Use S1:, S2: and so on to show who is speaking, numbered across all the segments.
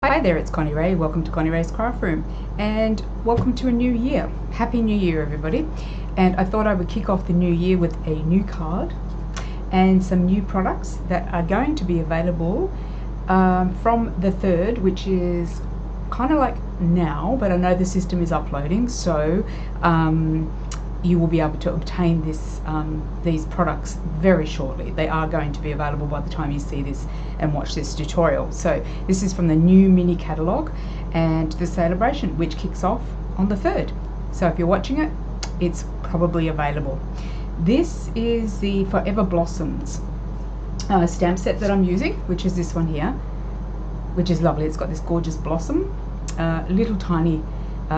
S1: Hi there, it's Connie-Rae. Welcome to Connie-Rae's Craft Room and welcome to a new year. Happy New Year, everybody. And I thought I would kick off the new year with a new card and some new products that are going to be available from the 3rd, which is kind of like now, but I know the system is uploading, so you will be able to obtain these products very shortly. They are going to be available by the time you see this and watch this tutorial. So this is from the new mini catalogue and the celebration, which kicks off on the 3rd. So if you're watching it, it's probably available. This is the Forever Blossoms stamp set that I'm using, which is this one here, which is lovely. It's got this gorgeous blossom, little tiny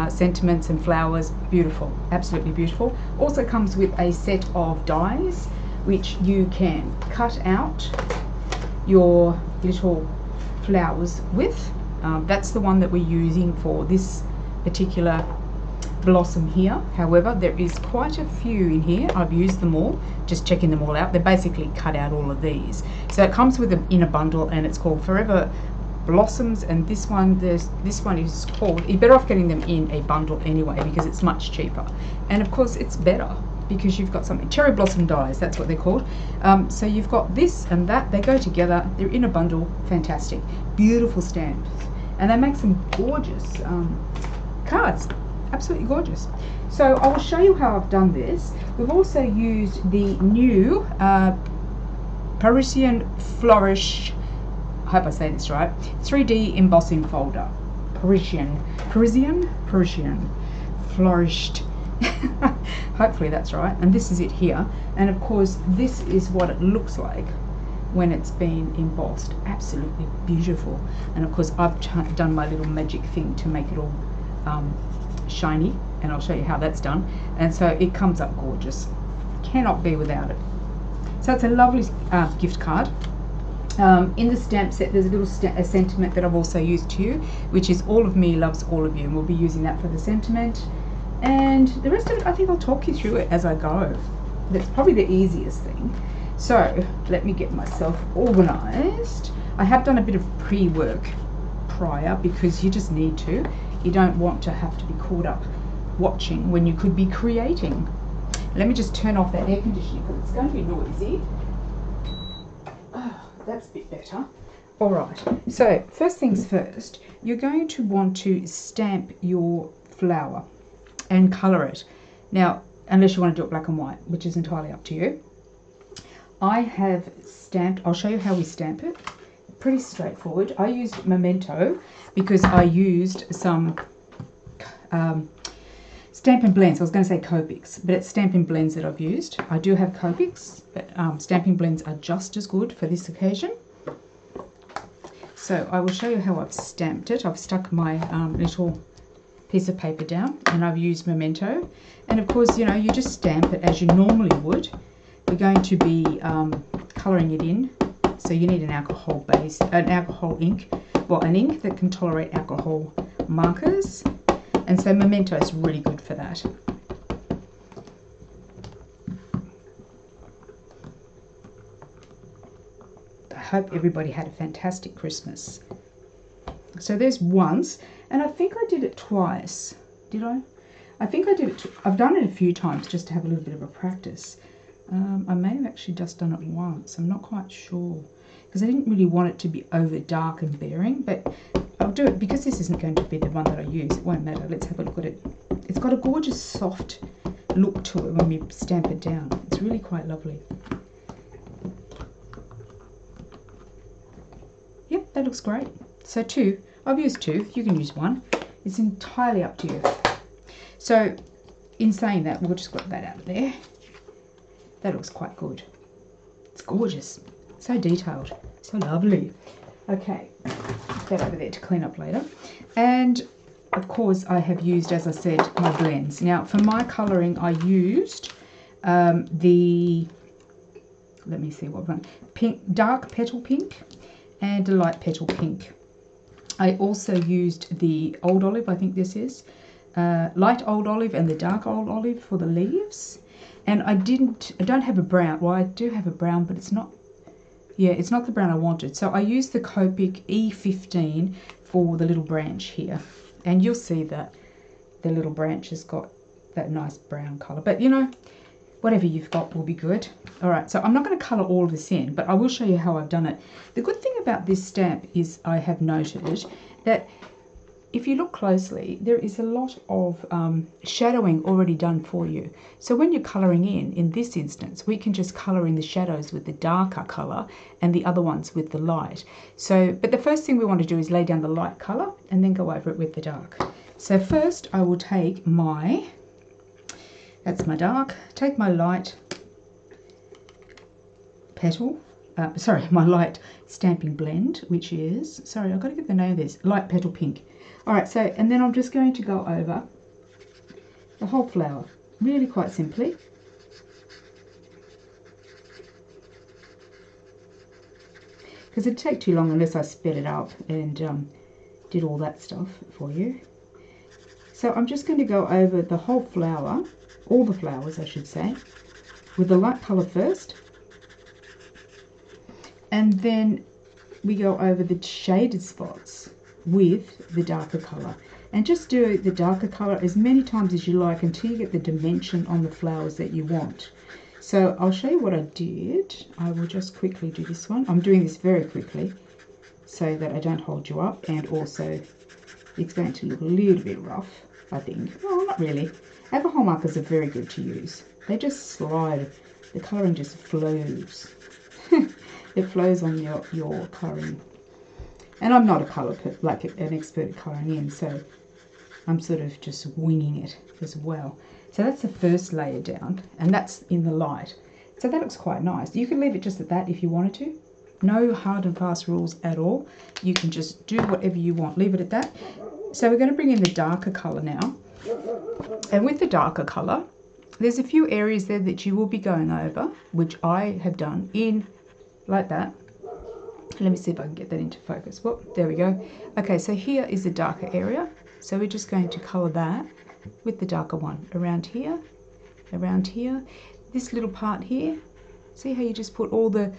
S1: sentiments and flowers. Beautiful, absolutely beautiful. Also comes with a set of dies which you can cut out your little flowers with. That's the one that we're using for this particular blossom here. However, there is quite a few in here. I've used them all, just checking them all out. They basically cut out all of these. So it comes with them in a bundle and it's called Forever Blossoms, and this one is called, you're better off getting them in a bundle anyway because it's much cheaper, and of course it's better because you've got something, cherry blossom dies, that's what they're called. So you've got this and that, they go together, they're in a bundle. Fantastic, beautiful stamps, and they make some gorgeous cards, absolutely gorgeous. So I will show you how I've done this. We've also used the new Parisian Flourish, I hope I say this right, 3D embossing folder. Parisian flourished. Hopefully that's right. And this is it here. And of course, this is what it looks like when it's been embossed. Absolutely beautiful. And of course, I've done my little magic thing to make it all shiny, and I'll show you how that's done. And so it comes up gorgeous. Cannot be without it. So it's a lovely gift card. In the stamp set, there's a little sentiment that I've also used too, which is all of me loves all of you, and we'll be using that for the sentiment. And the rest of it, I think I'll talk you through it as I go. That's probably the easiest thing. So let me get myself organized. I have done a bit of pre-work prior because you just need to. You don't want to have to be caught up watching when you could be creating. Let me just turn off that air conditioning because it's going to be noisy. That's a bit better. Alright, so first things first, you're going to want to stamp your flower and colour it. Now, unless you want to do it black and white, which is entirely up to you. I have stamped, I'll show you how we stamp it. Pretty straightforward. I used Memento because I used some Stampin' Blends. I was going to say Copics, but it's Stampin' Blends that I've used. I do have Copics, but Stampin' Blends are just as good for this occasion. So I will show you how I've stamped it. I've stuck my little piece of paper down and I've used Memento. And of course, you know, you just stamp it as you normally would. We're going to be colouring it in. So you need an alcohol base, an alcohol ink, well, an ink that can tolerate alcohol markers. And so Memento is really good for that. I hope everybody had a fantastic Christmas. So there's once, and I think I did it twice. Did I? I think I did it. I've done it a few times just to have a little bit of a practice. I may have actually just done it once. I'm not quite sure because I didn't really want it to be over dark and bearing, but I'll do it because this isn't going to be the one that I use. It won't matter. Let's have a look at it. It's got a gorgeous soft look to it when we stamp it down. It's really quite lovely. Yep, that looks great. So two. I've used two. You can use one. It's entirely up to you. So in saying that, we'll just get that out of there. That looks quite good. It's gorgeous. So detailed. So lovely. Okay. That over there to clean up later. And of course I have used, as I said, my blends. Now for my colouring I used let me see what one, pink, dark petal pink and a light petal pink. I also used the old olive, I think this is light old olive and the dark old olive for the leaves. And I don't have a brown. Well, I do have a brown, but it's not, yeah, it's not the brown I wanted. So I used the Copic E15 for the little branch here. And you'll see that the little branch has got that nice brown colour. But you know, whatever you've got will be good. All right, so I'm not going to colour all of this in, but I will show you how I've done it. The good thing about this stamp is I have noted that if you look closely, there is a lot of shadowing already done for you. So when you're colouring in this instance, we can just colour in the shadows with the darker colour and the other ones with the light. So, but the first thing we want to do is lay down the light colour and then go over it with the dark. So first I will take my, that's my dark, take my light petal, my light stamping blend, which is, sorry, I've got to get the name of this, light petal pink. All right, so, and then I'm just going to go over the whole flower, really quite simply. Because it'd take too long unless I sped it up and did all that stuff for you. So I'm just going to go over the whole flower, all the flowers I should say, with the light colour first. And then we go over the shaded spots with the darker colour, and just do the darker colour as many times as you like until you get the dimension on the flowers that you want. So I'll show you what I did. I will just quickly do this one. I'm doing this very quickly so that I don't hold you up, and also it's going to look a little bit rough, I think. Well, not really. Alcohol markers are very good to use. They just slide. The colouring just flows. It flows on your colouring. And I'm not a colour, like an expert at colouring in, so I'm sort of just winging it as well. So that's the first layer down, and that's in the light. So that looks quite nice. You can leave it just at that if you wanted to. No hard and fast rules at all. You can just do whatever you want. Leave it at that. So we're going to bring in the darker colour now. And with the darker colour, there's a few areas there that you will be going over, which I have done in like that. Let me see if I can get that into focus. Whoop, there we go. Okay, so here is the darker area. So we're just going to colour that with the darker one. Around here, this little part here. See how you just put all the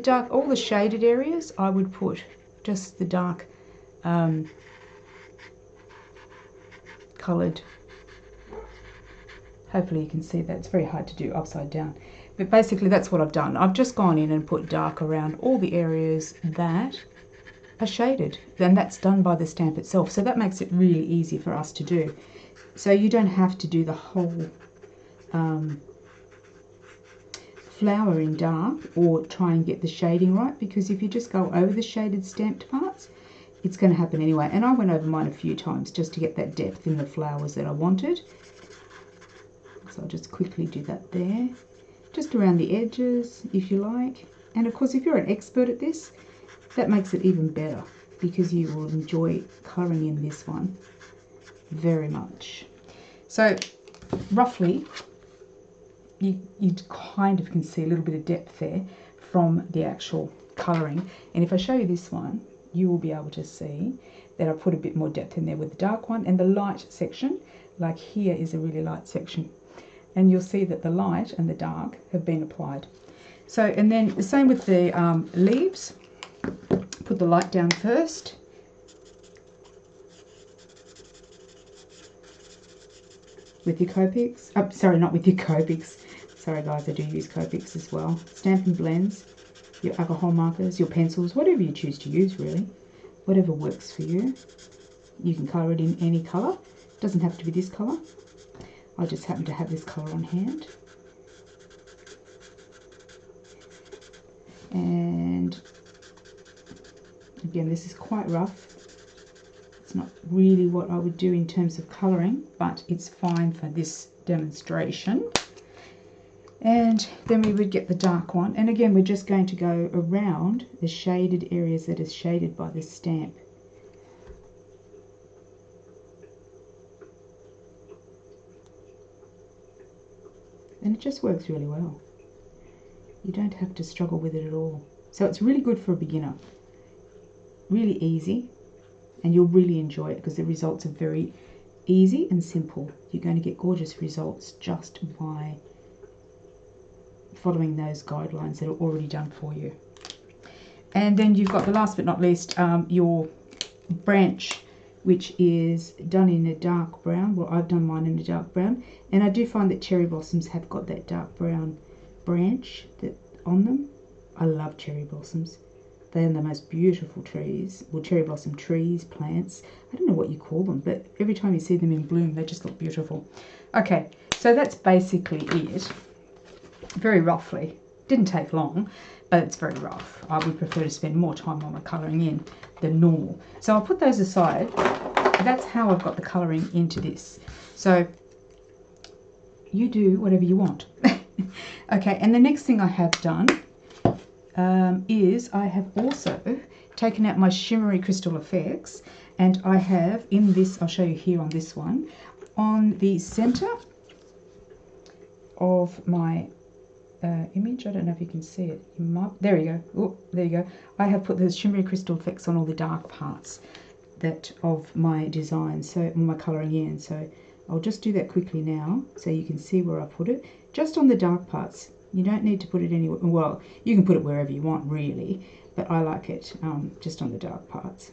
S1: dark, all the shaded areas? I would put just the dark coloured. Hopefully you can see that. It's very hard to do upside down. But basically that's what I've done. I've just gone in and put dark around all the areas that are shaded. Then that's done by the stamp itself. So that makes it really easy for us to do. So you don't have to do the whole flower in dark or try and get the shading right, because if you just go over the shaded stamped parts, it's going to happen anyway. And I went over mine a few times just to get that depth in the flowers that I wanted. So I'll just quickly do that there. Just around the edges, if you like. And of course, if you're an expert at this, that makes it even better, because you will enjoy colouring in this one very much. So roughly, you kind of can see a little bit of depth there from the actual colouring. And if I show you this one, you will be able to see that I put a bit more depth in there with the dark one, and the light section, like here is a really light section. And you'll see that the light and the dark have been applied. So, and then the same with the leaves. Put the light down first. With your Copics. Oh, sorry, not with your Copics. Sorry guys, I do use Copics as well. Stampin' blends, your alcohol markers, your pencils, whatever you choose to use really. Whatever works for you. You can colour it in any colour. It doesn't have to be this colour. I just happen to have this colour on hand. And again, this is quite rough. It's not really what I would do in terms of colouring, but it's fine for this demonstration. And then we would get the dark one. And again, we're just going to go around the shaded areas that is shaded by the stamp. And it just works really well. You don't have to struggle with it at all. So it's really good for a beginner. Really easy, and you'll really enjoy it because the results are very easy and simple. You're going to get gorgeous results just by following those guidelines that are already done for you. And then you've got the last but not least, your branch, which is done in a dark brown. Well, I've done mine in a dark brown, and I do find that cherry blossoms have got that dark brown branch that on them. I love cherry blossoms. They are the most beautiful trees. Well, cherry blossom trees, plants. I don't know what you call them, but every time you see them in bloom, they just look beautiful. Okay, so that's basically it. Very roughly. Didn't take long, but it's very rough. I would prefer to spend more time on my colouring in than normal. So I'll put those aside. That's how I've got the colouring into this. So you do whatever you want. Okay, and the next thing I have done is I have also taken out my shimmery crystal effects, and I have in this, I'll show you here on this one, on the center of my image. I don't know if you can see it. You might, there we go. Oh, there you go. I have put those shimmery crystal effects on all the dark parts that of my design, so my colouring in. So I'll just do that quickly now so you can see where I put it. Just on the dark parts. You don't need to put it anywhere. Well, you can put it wherever you want, really, but I like it just on the dark parts.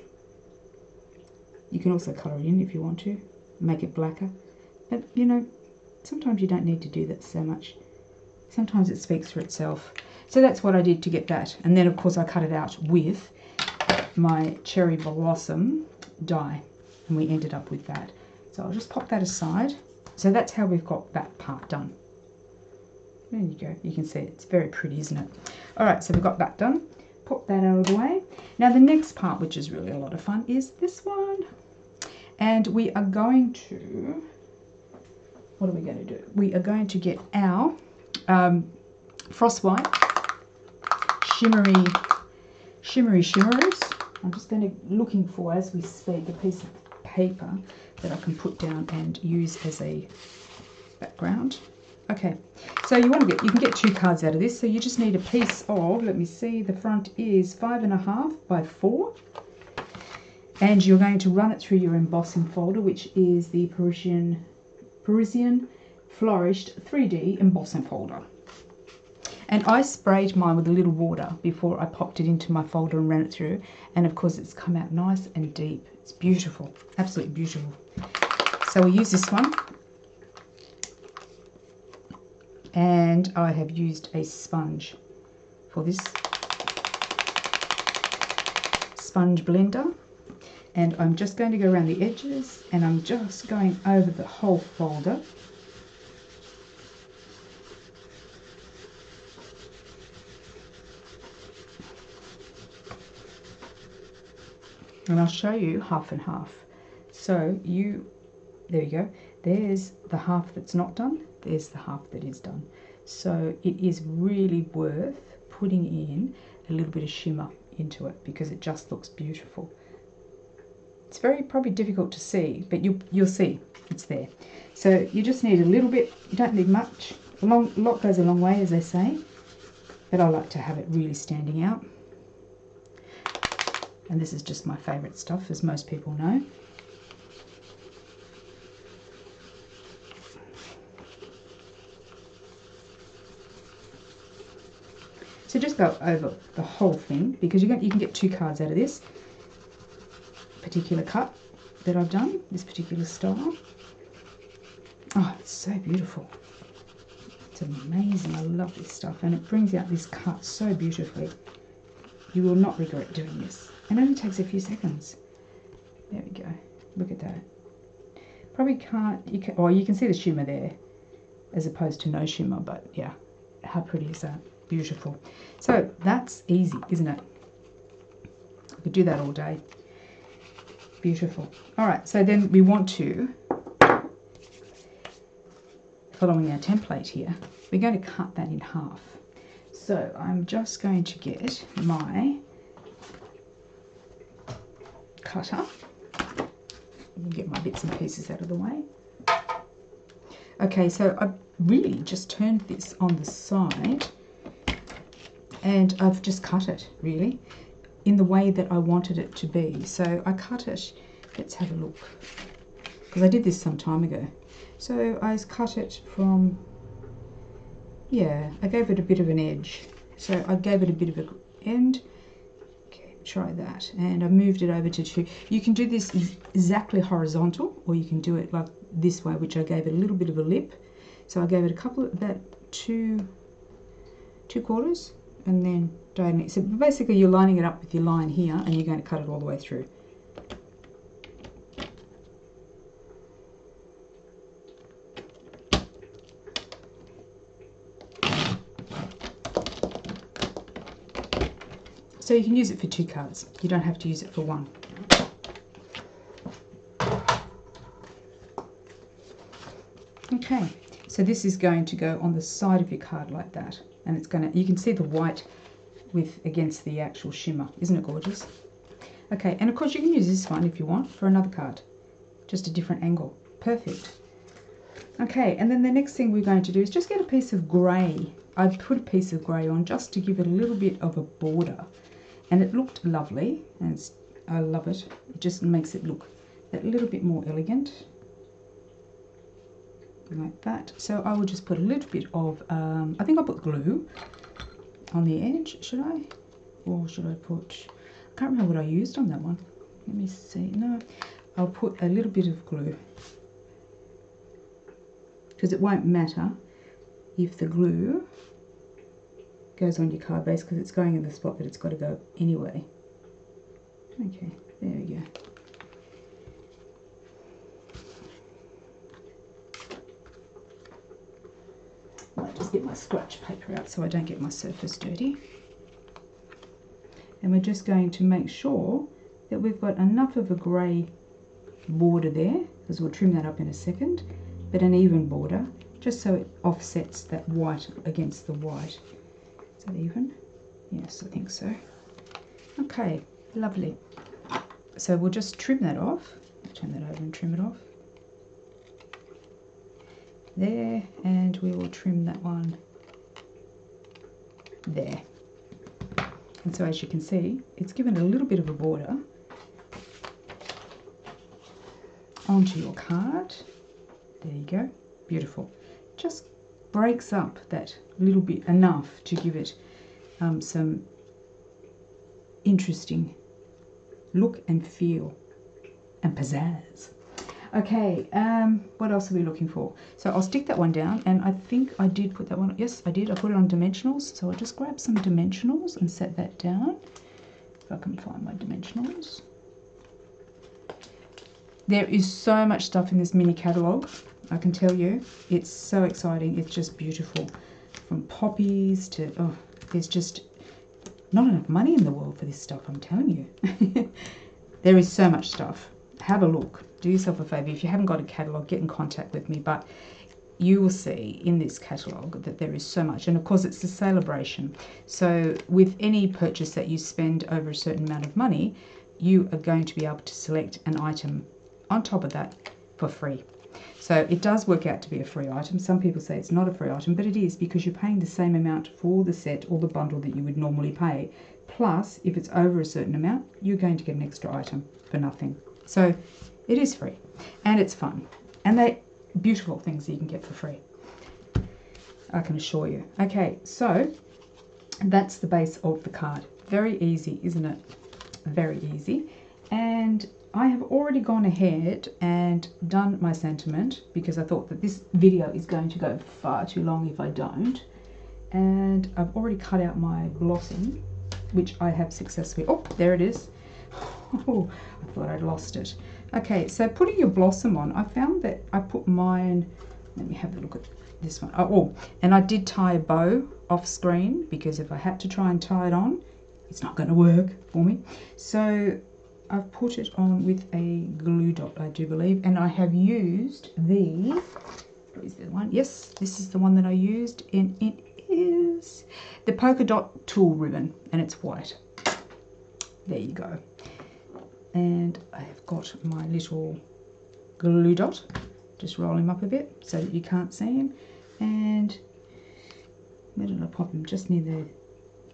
S1: You can also colour it in if you want to, make it blacker. But, you know, sometimes you don't need to do that so much. Sometimes it speaks for itself. So that's what I did to get that. And then, of course, I cut it out with my cherry blossom die, and we ended up with that. So I'll just pop that aside. So that's how we've got that part done. There you go. You can see it's very pretty, isn't it? All right, so we've got that done. Pop that out of the way. Now the next part, which is really a lot of fun, is this one. And we are going to, what are we going to do? We are going to get our Frostbite shimmers. I'm just going to looking for, as we speak, a piece of paper that I can put down and use as a background. Okay, so you can get 2 cards out of this. So you just need a piece of, let me see, the front is 5.5 by 4, and you're going to run it through your embossing folder, which is the Parisian Flourished 3D embossing folder. And I sprayed mine with a little water before I popped it into my folder and ran it through, and of course it's come out nice and deep. It's beautiful, absolutely beautiful. So we'll use this one. And I have used a sponge for this sponge blender, and I'm just going to go around the edges, and I'm just going over the whole folder. And I'll show you half and half. So there you go. There's the half that's not done. There's the half that is done. So it is really worth putting in a little bit of shimmer into it because it just looks beautiful. It's probably difficult to see, but you'll see it's there. So you just need a little bit. You don't need much. A lot goes a long way, as they say, but I like to have it really standing out. And this is just my favourite stuff, as most people know. So just go over the whole thing, because you can get 2 cards out of this particular cut that I've done, this particular style. Oh, it's so beautiful. It's amazing. I love this stuff, and it brings out this cut so beautifully. You will not regret doing this. It only takes a few seconds. There we go. Look at that. Probably can't, you can see the shimmer there as opposed to no shimmer, but yeah, how pretty is that? Beautiful. So that's easy, isn't it? I could do that all day. Beautiful. All right, so then we want to, following our template here, we're going to cut that in half. So I'm just going to get my cutter and get my bits and pieces out of the way. Okay, so I really just turned this on the side, and I've just cut it, really, in the way that I wanted it to be. So I cut it, let's have a look, because I did this some time ago. So I cut it from, yeah, I gave it a bit of an edge. So I gave it a bit of an end. Okay, try that. And I moved it over to 2. You can do this exactly horizontal, or you can do it like this way, which I gave it a little bit of a lip. So I gave it a couple of, about 2/4, and then diagonally. So basically you're lining it up with your line here, and you're going to cut it all the way through. So you can use it for 2 cards. You don't have to use it for 1. Okay, so this is going to go on the side of your card like that, and it's going to, you can see the white against the actual shimmer. Isn't it gorgeous? Okay, and of course you can use this one if you want for another card, just a different angle. Perfect. Okay, and then the next thing we're going to do is just get a piece of grey. I put a piece of grey on just to give it a little bit of a border, and it looked lovely, and I love it. It just makes it look a little bit more elegant, like that. So I will just put a little bit of, I think I'll put glue on the edge, should I? Or should I put, I can't remember what I used on that one. Let me see. No, I'll put a little bit of glue, because it won't matter if the glue goes on your card base, because it's going in the spot that it's got to go anyway. Okay, there we go. I'll just get my scratch paper out so I don't get my surface dirty. And we're just going to make sure that we've got enough of a grey border there, because we'll trim that up in a second, but an even border, just so it offsets that white against the white. Is that even? Yes, I think so. Okay, lovely. So we'll just trim that off. Turn that over and trim it off. There, and we will trim that one there. And so as you can see, it's given a little bit of a border onto your card. There you go. Beautiful. Just breaks up that little bit enough to give it some interesting look and feel and pizzazz. Okay, what else are we looking for? So I'll stick that one down, and I think I did put that one, yes I did, I put it on dimensionals, so I'll just grab some dimensionals and set that down, if I can find my dimensionals. There is so much stuff in this mini catalogue, I can tell you. It's so exciting, it's just beautiful. From poppies to, oh, there's just not enough money in the world for this stuff, I'm telling you. There is so much stuff. Have a look. Do yourself a favour. If you haven't got a catalogue, get in contact with me. But you will see in this catalogue that there is so much. And of course, it's a celebration. So with any purchase that you spend over a certain amount of money, you are going to be able to select an item on top of that for free. So it does work out to be a free item. Some people say it's not a free item, but it is, because you're paying the same amount for the set or the bundle that you would normally pay. Plus, if it's over a certain amount, you're going to get an extra item for nothing. So it is free, and it's fun, and they're beautiful things that you can get for free, I can assure you. Okay, so that's the base of the card. Very easy, isn't it? Very easy. And I have already gone ahead and done my sentiment, because I thought that this video is going to go far too long if I don't. And I've already cut out my blossom, which I have successfully, oh, there it is. Oh, I thought I'd lost it. Okay, so putting your blossom on, I found that I put mine, let me have a look at this one. Oh, and I did tie a bow off screen, because if I had to try and tie it on, it's not going to work for me. So I've put it on with a glue dot, I do believe, and I have used the, is there one? Yes, this is the one that I used, and it is the polka dot tulle ribbon, and it's white. There you go. And I have got my little glue dot, just roll him up a bit so that you can't see him. And where did I pop him? Just near there.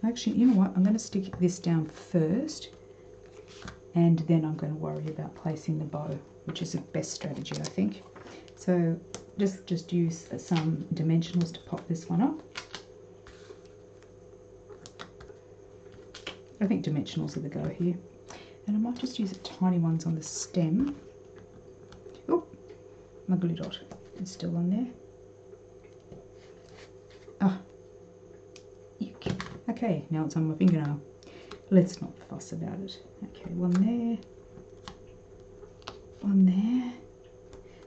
S1: Actually, you know what, I'm going to stick this down first, and then I'm going to worry about placing the bow, which is the best strategy, I think. So just use some dimensionals to pop this one up. I think dimensionals are the go here. And I might just use the tiny ones on the stem. Oh, my glue dot is still on there. Ah, yuck. Okay, now it's on my fingernail. Let's not fuss about it. Okay, one there. One there.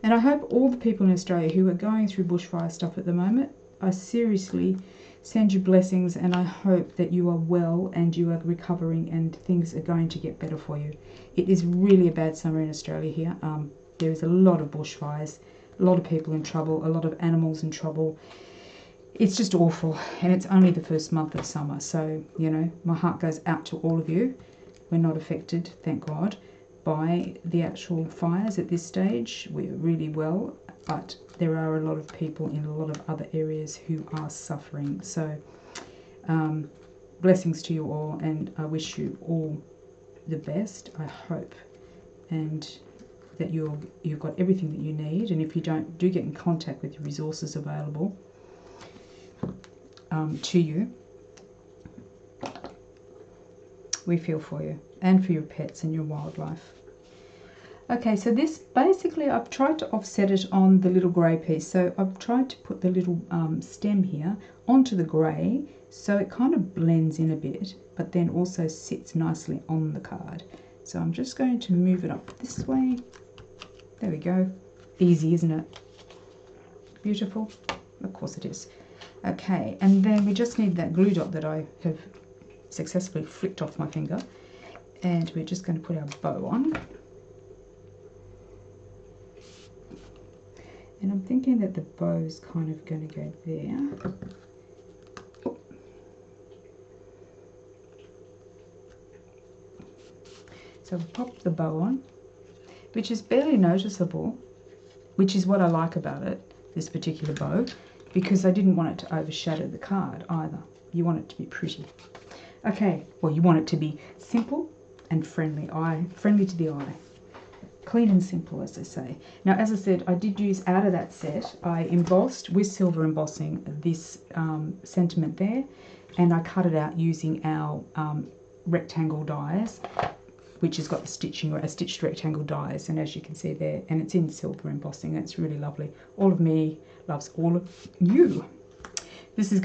S1: And I hope all the people in Australia who are going through bushfire stuff at the moment, I seriously send you blessings, and I hope that you are well and you are recovering and things are going to get better for you. It is really a bad summer in Australia here. There is a lot of bushfires, a lot of people in trouble, a lot of animals in trouble. It's just awful, and it's only the first month of summer, so, you know, my heart goes out to all of you. We're not affected, thank God, by the actual fires at this stage. We're really well, but there are a lot of people in a lot of other areas who are suffering. So blessings to you all, and I wish you all the best, I hope, and that you've got everything that you need. And if you do get in contact with the resources available to you, we feel for you and for your pets and your wildlife. Okay, so this basically, I've tried to offset it on the little grey piece. So I've tried to put the little stem here onto the grey, so it kind of blends in a bit, but then also sits nicely on the card. So I'm just going to move it up this way. There we go. Easy, isn't it? Beautiful. Of course it is. Okay, and then we just need that glue dot that I have successfully flicked off my finger, and we're just going to put our bow on. And I'm thinking that the bow's kind of going to go there. Oh. So we'll pop the bow on, which is barely noticeable, which is what I like about it, this particular bow, because I didn't want it to overshadow the card either. You want it to be pretty. Okay, well, you want it to be simple and friendly to the eye. Clean and simple, as they say. Now, as I said, I did use, out of that set, I embossed with silver embossing this sentiment there, and I cut it out using our rectangle dies, which has got the stitching, a stitched rectangle dies, and as you can see there, and it's in silver embossing. It's really lovely. All of me loves all of you. This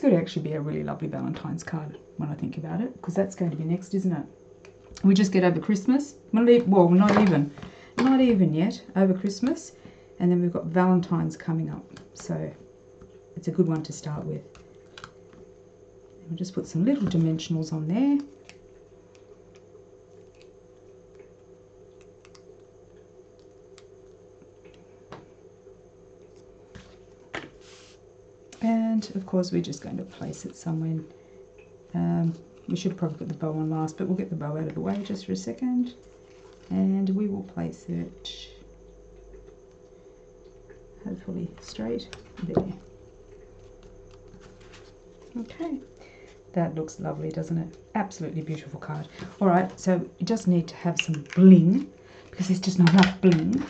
S1: could actually be a really lovely Valentine's card when I think about it, because that's going to be next, isn't it? We just get over Christmas. Well, not even yet over Christmas, and then we've got Valentine's coming up. So it's a good one to start with. And we'll just put some little dimensionals on there. And of course we're just going to place it somewhere. We should have probably put the bow on last, but we'll get the bow out of the way just for a second, and we will place it hopefully straight there. Okay, that looks lovely, doesn't it? Absolutely beautiful card. All right, so you just need to have some bling, because there's just not enough bling.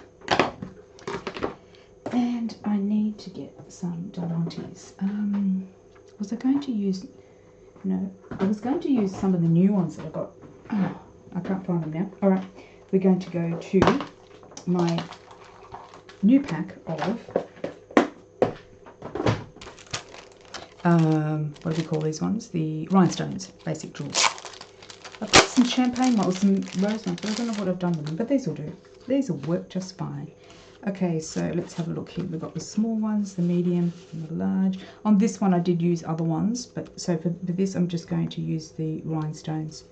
S1: And I need to get some diamantes. Was I going to use... No, I was going to use some of the new ones that I got. Oh, I can't find them now. All right, we're going to go to my new pack of, what do we call these ones? The rhinestones, basic jewels. I've got some champagne ones, some rose ones, but I don't know what I've done with them, but these will do. These will work just fine. Okay, so let's have a look here. We've got the small ones, the medium, and the large. On this one I did use other ones, but so for this I'm just going to use the rhinestones.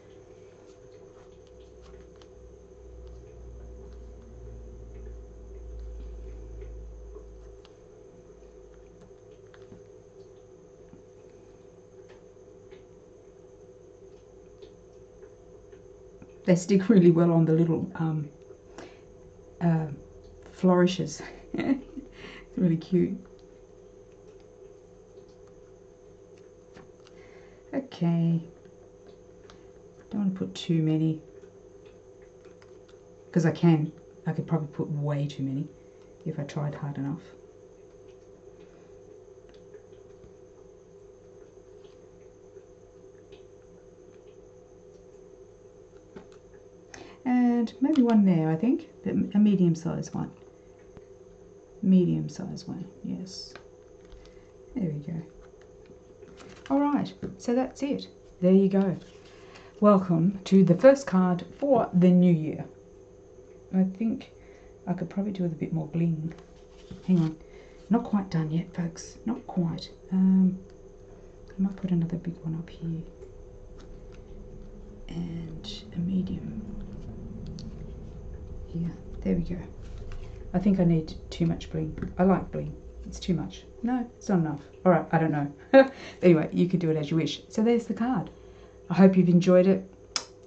S1: They stick really well on the little flourishes. Really cute. Okay, don't want to put too many, because I could probably put way too many if I tried hard enough. and maybe one there, I think, but a medium-sized one. Medium-sized one, yes. There we go. All right, so that's it. There you go. Welcome to the first card for the new year. I think I could probably do with a bit more bling. Hang on. Not quite done yet, folks. Not quite. I might put another big one up here. And a medium here. There we go. I think I need too much bling. I like bling. It's too much. No, it's not enough. All right, I don't know. Anyway, you can do it as you wish. So there's the card. I hope you've enjoyed it.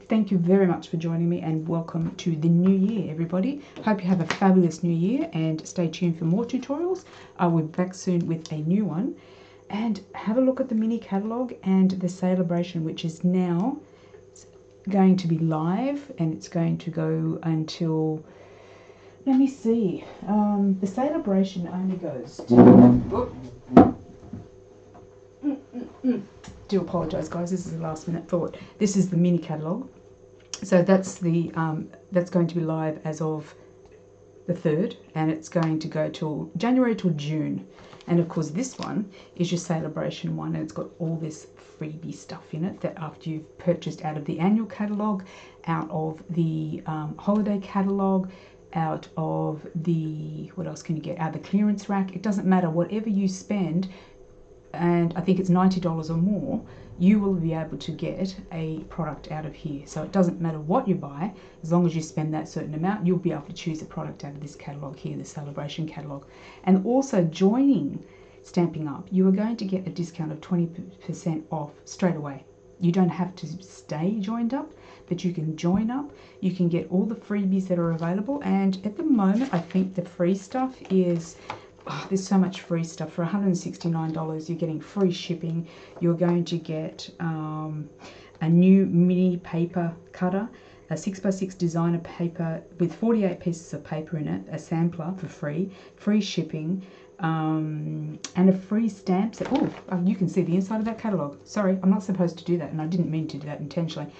S1: Thank you very much for joining me, and welcome to the new year, everybody. Hope you have a fabulous new year, and stay tuned for more tutorials. I will be back soon with a new one. And have a look at the mini catalogue and the celebration, which is now going to be live, and it's going to go until, let me see, the celebration only goes to, do apologise guys, this is a last minute thought. This is the mini catalogue, so that's the that's going to be live as of the 3rd, and it's going to go till January till June. And of course this one is your celebration one, and it's got all this freebie stuff in it that after you've purchased out of the annual catalogue, out of the holiday catalogue, out of the, what else can you get, out of the clearance rack, it doesn't matter, whatever you spend, and I think it's $90 or more, you will be able to get a product out of here. So it doesn't matter what you buy, as long as you spend that certain amount, you'll be able to choose a product out of this catalogue here, the celebration catalogue. And also joining Stampin' Up, you are going to get a discount of 20% off straight away. You don't have to stay joined up, but you can join up. You can get all the freebies that are available, and at the moment I think the free stuff is, oh, there's so much free stuff. For $169 you're getting free shipping. You're going to get a new mini paper cutter, a 6x6 designer paper with 48 pieces of paper in it, a sampler for free shipping, and a free stamp set. Oh, you can see the inside of that catalogue. Sorry, I'm not supposed to do that, and I didn't mean to do that intentionally.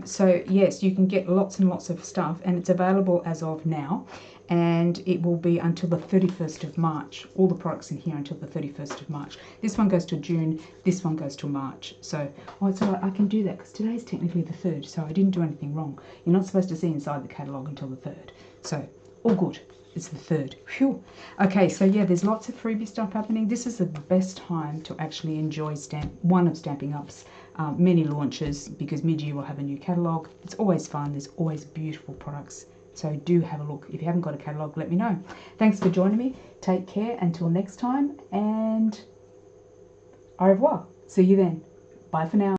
S1: So yes, you can get lots and lots of stuff, and it's available as of now, and it will be until the 31st of March. All the products in here until the 31st of March. This one goes to June, this one goes to March. So, oh, it's all right, I can do that because today's technically the 3rd, so I didn't do anything wrong. You're not supposed to see inside the catalogue until the 3rd. So, all good. It's the 3rd. Phew. Okay, so yeah, there's lots of freebie stuff happening. This is the best time to actually enjoy one of Stampin' Up's many launches, because mid-year we'll have a new catalogue. It's always fun. There's always beautiful products. So do have a look. If you haven't got a catalogue, let me know. Thanks for joining me. Take care until next time, and au revoir. See you then. Bye for now.